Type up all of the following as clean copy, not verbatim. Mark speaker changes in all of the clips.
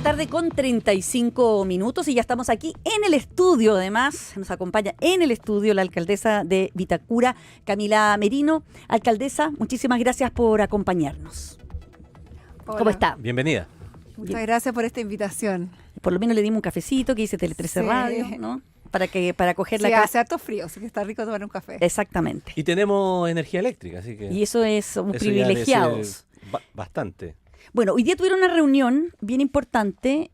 Speaker 1: Tarde con 35 minutos y ya estamos aquí en el estudio. Además, nos acompaña en el estudio la alcaldesa de Vitacura, Camila Merino. Alcaldesa, muchísimas gracias por acompañarnos.
Speaker 2: Hola.
Speaker 1: ¿Cómo está?
Speaker 3: Bienvenida.
Speaker 2: Muchas gracias por esta invitación.
Speaker 1: Por lo menos le dimos un cafecito que dice Tele 13
Speaker 2: Sí.
Speaker 1: Radio, ¿no? Para coger la
Speaker 2: Sí,
Speaker 1: casa.
Speaker 2: hace harto frío, así que está rico tomar un café.
Speaker 1: Exactamente.
Speaker 3: Y tenemos energía eléctrica, así que
Speaker 1: Y eso es, somos
Speaker 3: eso ya debe
Speaker 1: privilegiados.
Speaker 3: ser bastante.
Speaker 1: Bueno, hoy día tuvieron una reunión bien importante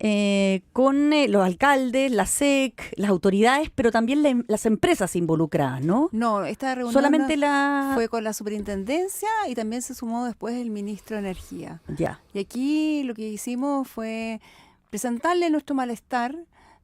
Speaker 1: con los alcaldes, la SEC, las autoridades, pero también las empresas involucradas, ¿no?
Speaker 2: No, esta reunión
Speaker 1: Solamente la...
Speaker 2: fue con la superintendencia y también se sumó después el ministro de Energía.
Speaker 1: Ya.
Speaker 2: Y aquí lo que hicimos fue presentarle nuestro malestar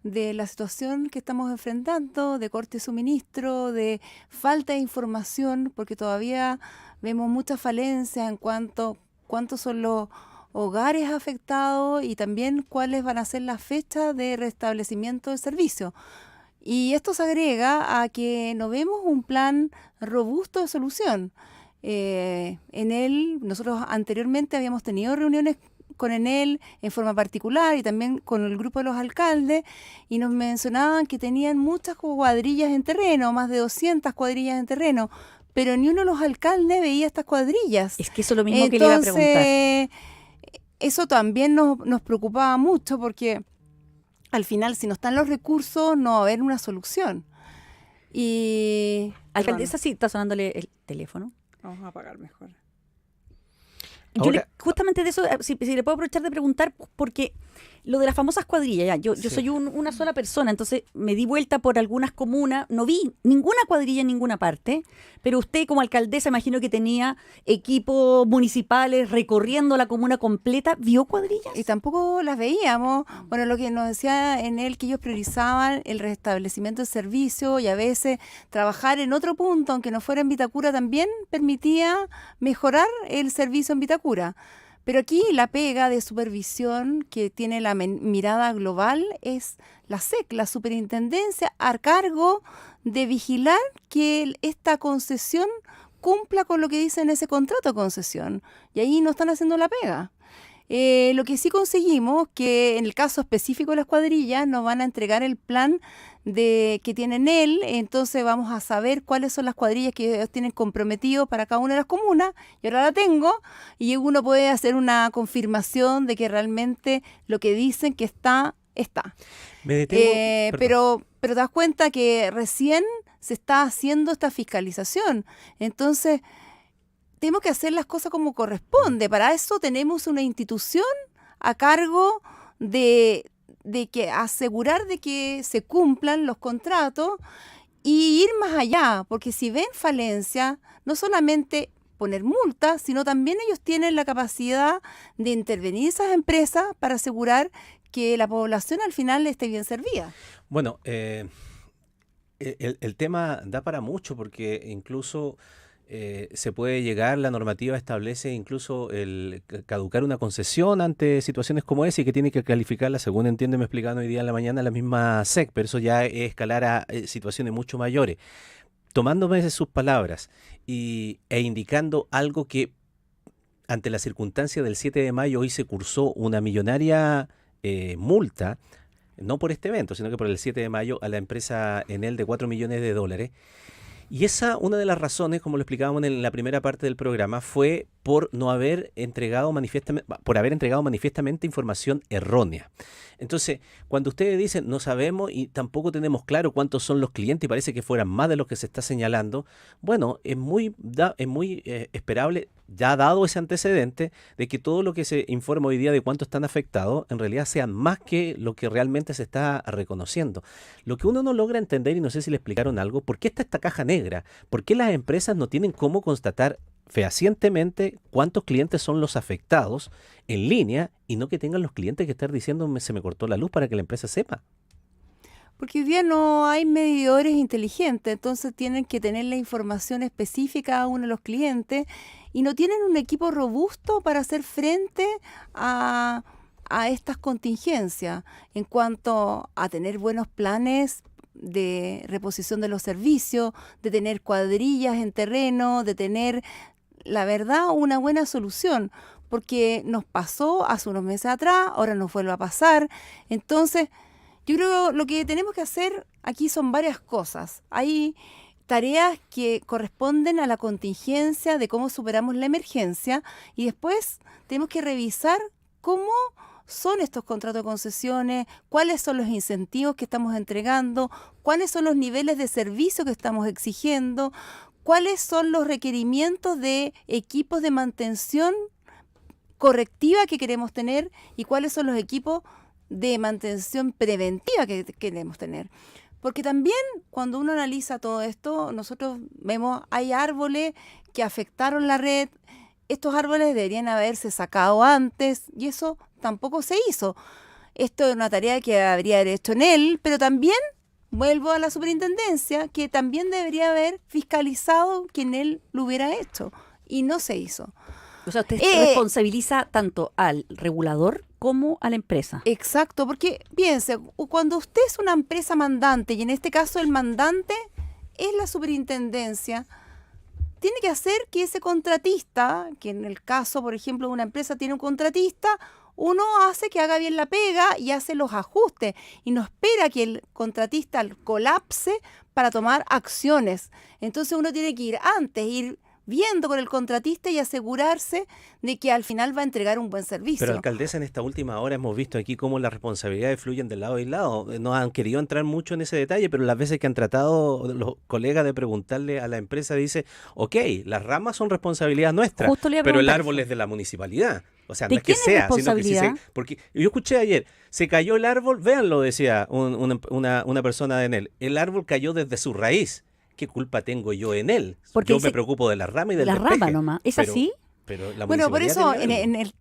Speaker 2: de la situación que estamos enfrentando, de corte de suministro, de falta de información, porque todavía vemos muchas falencias en cuanto cuántos son los hogares afectados y también cuáles van a ser las fechas de restablecimiento del servicio. Y esto se agrega a que no vemos un plan robusto de solución. En él, nosotros anteriormente habíamos tenido reuniones con Enel en forma particular y también con el grupo de los alcaldes y nos mencionaban que tenían muchas cuadrillas en terreno, más de 200 cuadrillas en terreno, pero ni uno de los alcaldes veía estas cuadrillas.
Speaker 1: Es que eso es lo mismo que le iba a preguntar.
Speaker 2: Entonces, eso también nos preocupaba mucho porque al final, si no están los recursos, no va a haber una solución. Y
Speaker 1: Alcaldesa, sí, está sonándole el teléfono.
Speaker 2: vamos a apagar mejor.
Speaker 3: Ahora-
Speaker 1: Justamente de eso, si le puedo aprovechar de preguntar, porque lo de las famosas cuadrillas, ya, yo
Speaker 3: Sí.
Speaker 1: soy una sola persona, entonces me di vuelta por algunas comunas, no vi ninguna cuadrilla en ninguna parte, pero usted como alcaldesa imagino que tenía equipos municipales recorriendo la comuna completa, ¿vio cuadrillas?
Speaker 2: Y tampoco las veíamos. Bueno, lo que nos decía en él que ellos priorizaban el restablecimiento del servicio y a veces trabajar en otro punto, aunque no fuera en Vitacura, también permitía mejorar el servicio en Vitacura. Pero aquí la pega de supervisión que tiene la mirada global es la SEC, la superintendencia, a cargo de vigilar que esta concesión cumpla con lo que dice en ese contrato de concesión. Y ahí no están haciendo la pega. Lo que sí conseguimos, que en el caso específico de las cuadrillas nos van a entregar el plan que tienen él, entonces vamos a saber cuáles son las cuadrillas que ellos tienen comprometidos para cada una de las comunas, y ahora la tengo, y uno puede hacer una confirmación de que realmente lo que dicen que está.
Speaker 3: Me detengo, perdón.
Speaker 2: Pero te das cuenta que recién se está haciendo esta fiscalización, entonces tenemos que hacer las cosas como corresponde. Para eso tenemos una institución a cargo de que asegurar de que se cumplan los contratos y ir más allá, porque si ven falencia, no solamente poner multas, sino también ellos tienen la capacidad de intervenir esas empresas para asegurar que la población al final esté bien servida.
Speaker 3: Bueno, el tema da para mucho porque incluso se puede llegar, la normativa establece incluso el caducar una concesión ante situaciones como esa y que tiene que calificarla, según entiendo, me explicaron hoy día en la mañana, la misma SEC, pero eso ya es escalar a situaciones mucho mayores. Tomándome de sus palabras e indicando algo que ante la circunstancia del 7 de mayo hoy se cursó una millonaria multa, no por este evento, sino que por el 7 de mayo a la empresa Enel de $4 millones. Y esa, una de las razones, como lo explicábamos en la primera parte del programa, fue por haber entregado manifiestamente información errónea. Entonces, cuando ustedes dicen no sabemos y tampoco tenemos claro cuántos son los clientes y parece que fueran más de los que se está señalando, bueno, es muy esperable, ya dado ese antecedente, de que todo lo que se informa hoy día de cuánto están afectados, en realidad sean más que lo que realmente se está reconociendo. Lo que uno no logra entender, y no sé si le explicaron algo, ¿por qué está esta caja negra? ¿Por qué las empresas no tienen cómo constatar fehacientemente cuántos clientes son los afectados en línea y no que tengan los clientes que estar diciendo se me cortó la luz para que la empresa sepa?
Speaker 2: Porque hoy día no hay medidores inteligentes, entonces tienen que tener la información específica a uno de los clientes y no tienen un equipo robusto para hacer frente a estas contingencias en cuanto a tener buenos planes de reposición de los servicios, de tener cuadrillas en terreno, de tener, la verdad, una buena solución. porque nos pasó hace unos meses atrás, ahora nos vuelve a pasar. Entonces, yo creo que lo que tenemos que hacer aquí son varias cosas. Hay tareas que corresponden a la contingencia de cómo superamos la emergencia y después tenemos que revisar cómo son estos contratos de concesiones, cuáles son los incentivos que estamos entregando, cuáles son los niveles de servicio que estamos exigiendo, cuáles son los requerimientos de equipos de mantención correctiva que queremos tener y cuáles son los equipos de mantención preventiva que queremos tener. Porque también cuando uno analiza todo esto, nosotros vemos, hay árboles que afectaron la red, estos árboles deberían haberse sacado antes y eso tampoco se hizo. Esto es una tarea que habría haber hecho en él, pero también vuelvo a la superintendencia, que también debería haber fiscalizado que en él lo hubiera hecho y no se hizo.
Speaker 1: O sea, usted responsabiliza tanto al regulador como a la empresa.
Speaker 2: Exacto, porque piense, cuando usted es una empresa mandante, y en este caso el mandante es la superintendencia, tiene que hacer que ese contratista, que en el caso, por ejemplo, de una empresa tiene un contratista, uno hace que haga bien la pega y hace los ajustes y no espera que el contratista colapse para tomar acciones. Entonces uno tiene que ir antes, ir viendo con el contratista y asegurarse de que al final va a entregar un buen servicio.
Speaker 3: Pero, alcaldesa, en esta última hora hemos visto aquí cómo las responsabilidades fluyen del lado y lado. No han querido entrar mucho en ese detalle, pero las veces que han tratado los colegas de preguntarle a la empresa, dice, ok, las ramas son responsabilidad nuestra, pero el árbol es de la municipalidad. O sea, no es que sea, sino que sí porque yo escuché ayer, se cayó el árbol, véanlo, decía una persona de Enel, el árbol cayó desde su raíz. ¿Qué culpa tengo yo en él? Porque yo me preocupo de la rama y del despeje.
Speaker 1: La rama nomás, ¿es así?
Speaker 3: Pero la
Speaker 2: bueno, por eso
Speaker 3: tiene
Speaker 2: en el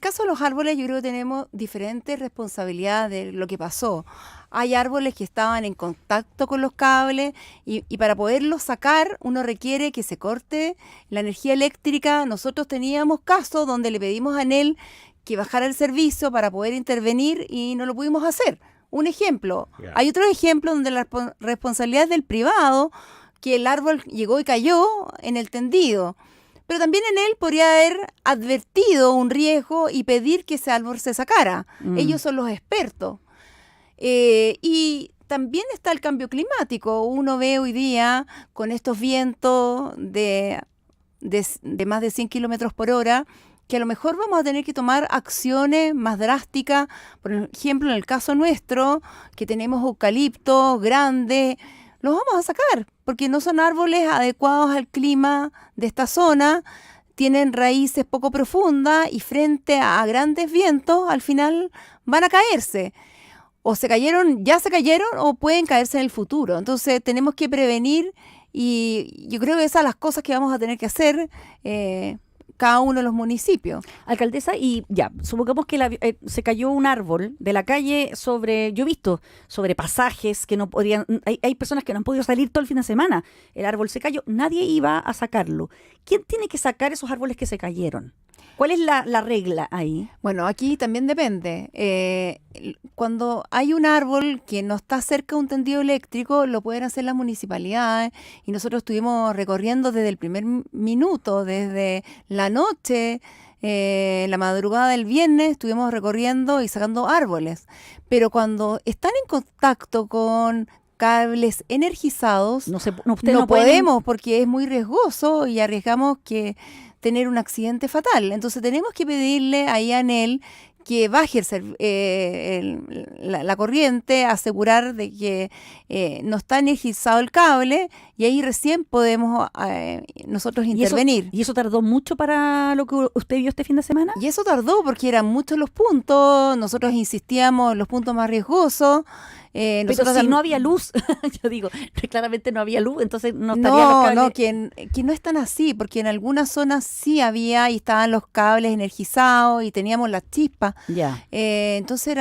Speaker 2: caso de los árboles yo creo que tenemos diferentes responsabilidades de lo que pasó. Hay árboles que estaban en contacto con los cables y para poderlos sacar uno requiere que se corte la energía eléctrica. Nosotros teníamos casos donde le pedimos a Enel que bajara el servicio para poder intervenir y no lo pudimos hacer. Un ejemplo. Yeah. Hay otro ejemplo donde la responsabilidad es del privado, que el árbol llegó y cayó en el tendido. Pero también en él podría haber advertido un riesgo y pedir que ese árbol se sacara. Ellos son los expertos. Y también está el cambio climático. Uno ve hoy día con estos vientos de más de 100 kilómetros por hora, que a lo mejor vamos a tener que tomar acciones más drásticas. Por ejemplo, en el caso nuestro, que tenemos eucaliptos grandes, los vamos a sacar, porque no son árboles adecuados al clima de esta zona, tienen raíces poco profundas y frente a grandes vientos, al final van a caerse. O ya se cayeron, o pueden caerse en el futuro. Entonces tenemos que prevenir y yo creo que esas son las cosas que vamos a tener que hacer cada uno de los municipios.
Speaker 1: Alcaldesa, y ya, supongamos que se cayó un árbol de la calle yo he visto, sobre pasajes que no podían, hay personas que no han podido salir todo el fin de semana, el árbol se cayó, nadie iba a sacarlo. ¿Quién tiene que sacar esos árboles que se cayeron? ¿Cuál es la regla ahí?
Speaker 2: Bueno, aquí también depende. Cuando hay un árbol que no está cerca de un tendido eléctrico, lo pueden hacer las municipalidades. Y nosotros estuvimos recorriendo desde el primer minuto, desde la noche, la madrugada del viernes, estuvimos recorriendo y sacando árboles. Pero cuando están en contacto con cables energizados, no podemos porque es muy riesgoso y arriesgamos que tener un accidente fatal. Entonces tenemos que pedirle ahí a Enel que baje la corriente, asegurar de que no está energizado el cable y ahí recién podemos nosotros intervenir.
Speaker 1: ¿Y eso tardó mucho para lo que usted vio este fin de semana?
Speaker 2: Y eso tardó porque eran muchos los puntos, nosotros insistíamos en los puntos más riesgosos.
Speaker 1: Pero si no había luz, yo digo, claramente no había luz, entonces no estaría los cables.
Speaker 2: No, que no es tan así, porque en algunas zonas sí había y estaban los cables energizados y teníamos las chispas.
Speaker 1: Ya.
Speaker 2: Entonces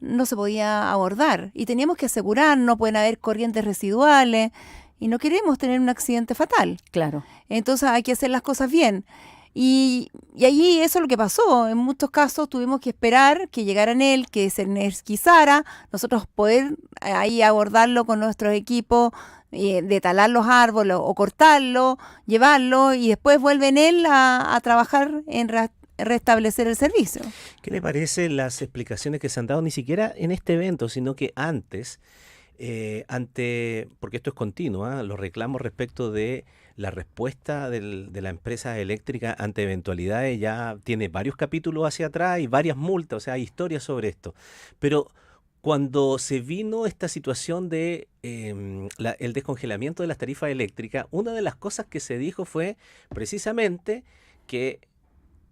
Speaker 2: no se podía abordar y teníamos que asegurar, no pueden haber corrientes residuales y no queremos tener un accidente fatal.
Speaker 1: Claro.
Speaker 2: Entonces hay que hacer las cosas bien. Y allí eso es lo que pasó. En muchos casos tuvimos que esperar que llegara Enel, que se energizara, nosotros poder ahí abordarlo con nuestros equipos, de talar los árboles o cortarlo, llevarlo y después vuelve Enel a trabajar en restablecer el servicio.
Speaker 3: ¿Qué le parece las explicaciones que se han dado ni siquiera en este evento, sino que antes, porque esto es continuo, los reclamos respecto de la respuesta de la empresa eléctrica ante eventualidades ya tiene varios capítulos hacia atrás y varias multas, o sea, hay historias sobre esto. Pero cuando se vino esta situación de el descongelamiento de las tarifas eléctricas, una de las cosas que se dijo fue precisamente que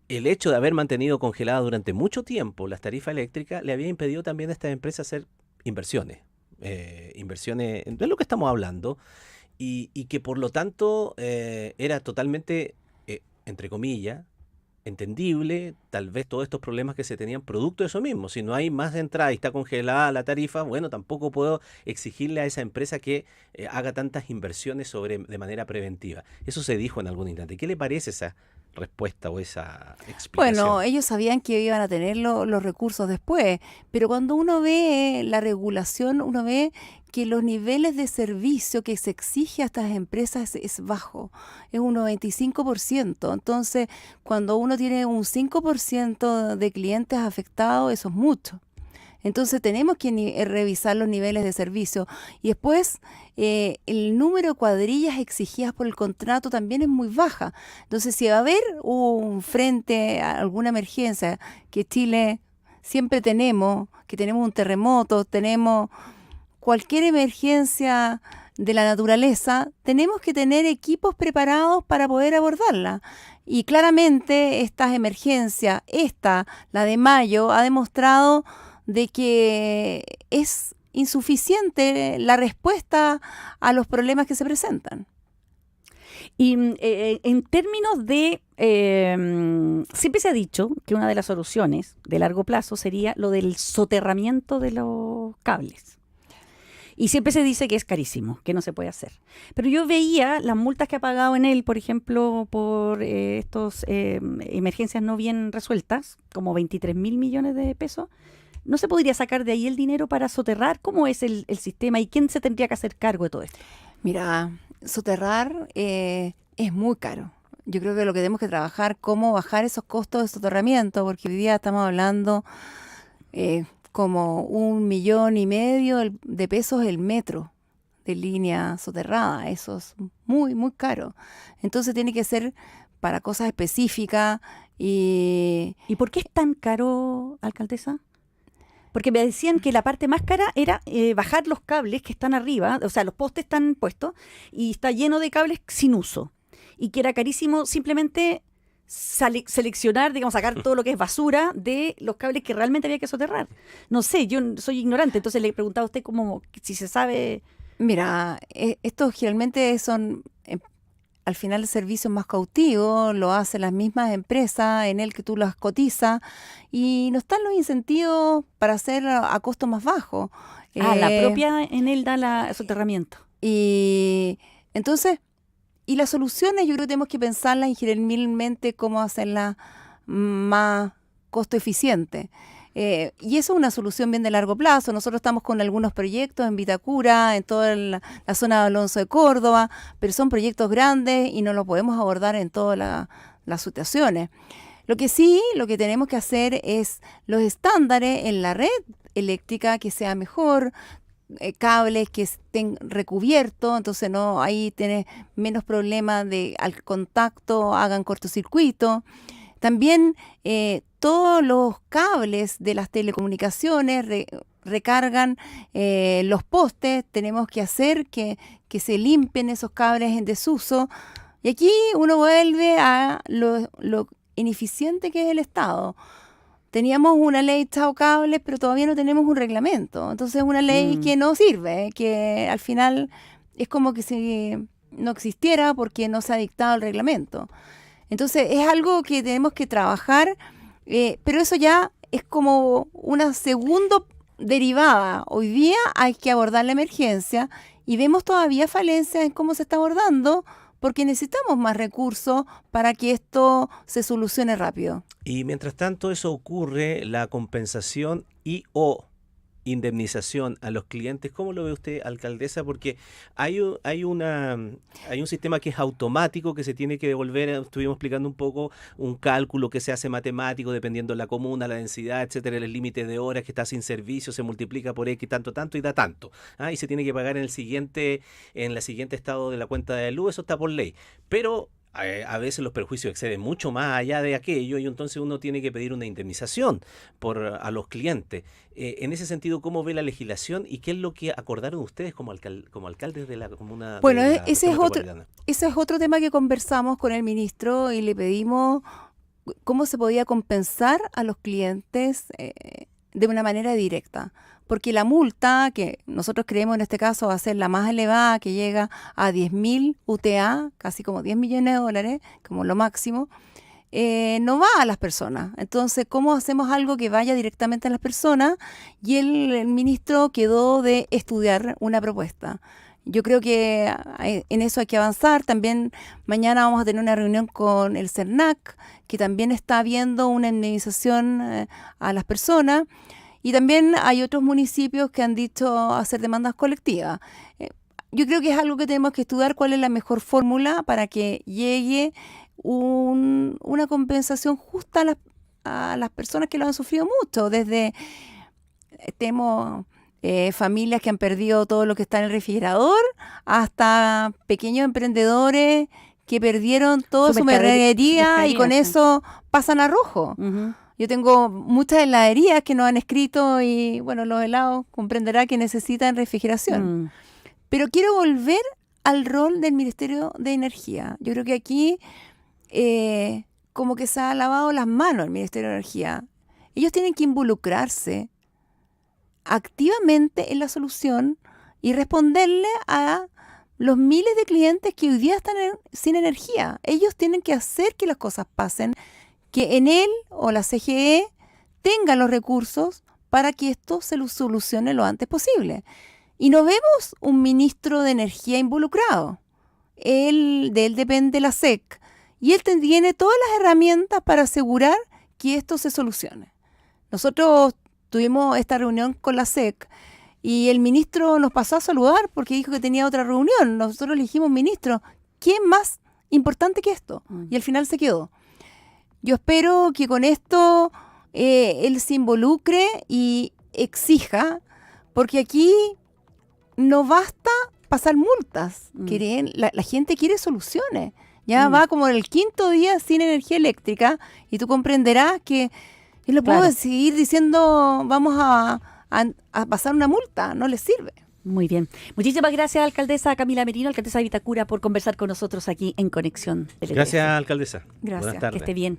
Speaker 3: el hecho de haber mantenido congeladas durante mucho tiempo las tarifas eléctricas le había impedido también a estas empresas hacer inversiones. Inversiones, de lo que estamos hablando, y que por lo tanto era totalmente, entre comillas, entendible, tal vez todos estos problemas que se tenían producto de eso mismo. Si no hay más entrada y está congelada la tarifa, bueno, tampoco puedo exigirle a esa empresa que haga tantas inversiones de manera preventiva. Eso se dijo en algún instante. ¿Qué le parece esa respuesta o esa explicación?
Speaker 2: Bueno, ellos sabían que iban a tener los recursos después, pero cuando uno ve la regulación, uno ve que los niveles de servicio que se exige a estas empresas es bajo, es un 95%. Entonces, cuando uno tiene un 5% de clientes afectados, eso es mucho. Entonces tenemos que revisar los niveles de servicio. Y después el número de cuadrillas exigidas por el contrato también es muy baja. Entonces si va a haber un frente a alguna emergencia, que Chile siempre tenemos, que tenemos un terremoto, tenemos cualquier emergencia de la naturaleza, tenemos que tener equipos preparados para poder abordarla. Y claramente estas emergencias, la de mayo, ha demostrado de que es insuficiente la respuesta a los problemas que se presentan.
Speaker 1: Y en términos de, siempre se ha dicho que una de las soluciones de largo plazo sería lo del soterramiento de los cables. Y siempre se dice que es carísimo, que no se puede hacer. Pero yo veía las multas que ha pagado en él, por ejemplo, por estos emergencias no bien resueltas, como 23.000 millones de pesos. ¿No se podría sacar de ahí el dinero para soterrar? ¿Cómo es el sistema y quién se tendría que hacer cargo de todo esto?
Speaker 2: Mira, soterrar es muy caro. Yo creo que lo que tenemos que trabajar cómo bajar esos costos de soterramiento, porque hoy día estamos hablando como 1,5 millones de pesos el metro de línea soterrada. Eso es muy, muy caro. Entonces tiene que ser para cosas específicas. ¿Y
Speaker 1: por qué es tan caro, alcaldesa? Porque me decían que la parte más cara era bajar los cables que están arriba, o sea, los postes están puestos y está lleno de cables sin uso. Y que era carísimo simplemente seleccionar, digamos, sacar todo lo que es basura de los cables que realmente había que soterrar. No sé, yo soy ignorante, entonces le preguntaba a usted como si se sabe.
Speaker 2: Mira, estos generalmente son al final servicios más cautivos, lo hacen las mismas empresas en el que tú las cotizas y no están los incentivos para hacer a costo más bajo.
Speaker 1: La propia Enel da el soterramiento.
Speaker 2: Y entonces, y las soluciones yo creo que tenemos que pensarlas ingeniermente cómo hacerlas más costo eficiente. Y eso es una solución bien de largo plazo. Nosotros estamos con algunos proyectos en Vitacura, en toda la zona de Alonso de Córdoba, pero son proyectos grandes y no los podemos abordar en todas las situaciones. Lo que tenemos que hacer es los estándares en la red eléctrica que sea mejor, cables que estén recubiertos, entonces no ahí tienes menos problemas de al contacto hagan cortocircuito. También todos los cables de las telecomunicaciones recargan los postes. Tenemos que hacer que se limpien esos cables en desuso. Y aquí uno vuelve a lo ineficiente que es el Estado. Teníamos una ley Chao Cables, pero todavía no tenemos un reglamento. Entonces es una ley que no sirve, que al final es como que si no existiera porque no se ha dictado el reglamento. Entonces es algo que tenemos que trabajar, pero eso ya es como una segunda derivada. Hoy día hay que abordar la emergencia y vemos todavía falencias en cómo se está abordando porque necesitamos más recursos para que esto se solucione rápido.
Speaker 3: Y mientras tanto eso ocurre, la compensación y indemnización a los clientes, ¿cómo lo ve usted, alcaldesa? Porque hay un sistema que es automático, que se tiene que devolver, estuvimos explicando un poco, un cálculo que se hace matemático dependiendo de la comuna, la densidad, etcétera, el límite de horas que está sin servicio, se multiplica por X tanto y da tanto. Y se tiene que pagar en el siguiente estado de la cuenta de luz, eso está por ley. Pero a veces los perjuicios exceden mucho más allá de aquello y entonces uno tiene que pedir una indemnización a los clientes. En ese sentido, ¿cómo ve la legislación y qué es lo que acordaron ustedes como alcaldes de la comuna?
Speaker 2: Bueno,
Speaker 3: de la
Speaker 2: ese
Speaker 3: región
Speaker 2: es
Speaker 3: metropolitana?
Speaker 2: ese es otro tema que conversamos con el ministro y le pedimos cómo se podía compensar a los clientes de una manera directa. Porque la multa, que nosotros creemos en este caso va a ser la más elevada, que llega a 10.000 UTA, casi como 10 millones de dólares, como lo máximo, no va a las personas. Entonces, ¿cómo hacemos algo que vaya directamente a las personas? Y el ministro quedó de estudiar una propuesta. Yo creo que en eso hay que avanzar. También mañana vamos a tener una reunión con el CERNAC, que también está viendo una indemnización a las personas. Y también hay otros municipios que han dicho hacer demandas colectivas. Yo creo que es algo que tenemos que estudiar, cuál es la mejor fórmula para que llegue una compensación justa a las personas que lo han sufrido mucho. Tenemos familias que han perdido todo lo que está en el refrigerador, hasta pequeños emprendedores que perdieron toda su mercadería y con eso pasan a rojo.
Speaker 1: Uh-huh.
Speaker 2: Yo tengo muchas heladerías que nos han escrito y, bueno, los helados comprenderá que necesitan refrigeración. Pero quiero volver al rol del Ministerio de Energía. Yo creo que aquí como que se ha lavado las manos el Ministerio de Energía. Ellos tienen que involucrarse activamente en la solución y responderle a los miles de clientes que hoy día están sin energía. Ellos tienen que hacer que las cosas pasen, que en él o la CGE tengan los recursos para que esto se lo solucione lo antes posible. Y no vemos un ministro de Energía involucrado. De él depende la SEC. Y él tiene todas las herramientas para asegurar que esto se solucione. Nosotros tuvimos esta reunión con la SEC y el ministro nos pasó a saludar porque dijo que tenía otra reunión. Nosotros le dijimos, ministro, ¿qué es más importante que esto? Y al final se quedó. Yo espero que con esto él se involucre y exija, porque aquí no basta pasar multas. La gente quiere soluciones. Ya va como el 5.º día sin energía eléctrica y tú comprenderás que yo le puedo seguir diciendo vamos a pasar una multa, no le sirve.
Speaker 1: Muy bien. Muchísimas gracias, alcaldesa Camila Merino, alcaldesa de Vitacura, por conversar con nosotros aquí en Conexión.
Speaker 3: Gracias, alcaldesa.
Speaker 2: Gracias.
Speaker 3: Buenas tardes.
Speaker 1: Que esté bien.